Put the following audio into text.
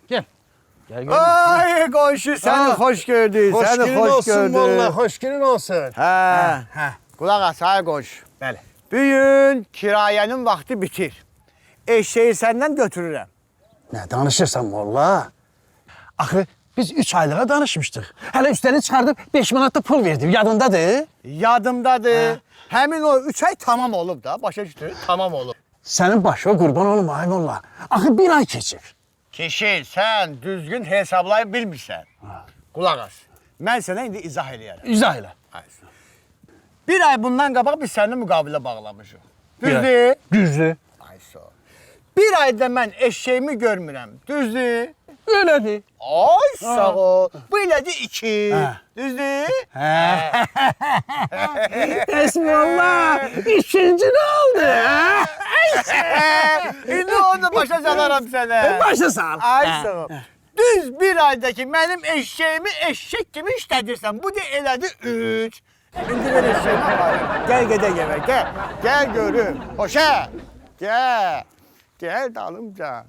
Gel. Gel. Ay qonşu səni xoş gördük. Səni xoş gördük. Vallahi hoş günün olsun. Hə. Qulaq as, ay qonşu. Bəli. Bu gün kirayənin vaxtı bitir. Eşeği səndən götürürəm. Ne danışırsan valla? Axı biz 3 aylığa danışmışdıq. Hələ üstəlik çıxardıb 5 manat da pul verdim. Yadındadır? Yadımdadır. Həmin o 3 ay tamam olub da. Başa düşdün? Tamam olub. Sənin başına qurban olum ay valla. Axı 1 ay keçir. Kişi, sən düzgün hesablaya bilmirsən. Qulaq as. Mən sənə indi izah eləyərəm. İzah elə. Bir ay bundan qabaq biz səninlə müqavilə bağlamışıq. Düzdür? Düzdür. Ay sağ ol. Bir ayda mən eşeğimi görmürəm. Düzdür? Öylədir. Ay sağ ol. Bu ilədi 2. Düzdür? Bəs valla 2-ci nə oldu? İndi onu başa salaram sənə. Başa sal. Ay sağ ol. Düz bir aydaki mənim eşeğimi eşek gibi işlədirsən. Bu da elədi 3. İndi ver eşeğimi aparım. Gəl gedək evə, gəl. Gəl görüm. Hoşa. Gəl. Gəl dalımca.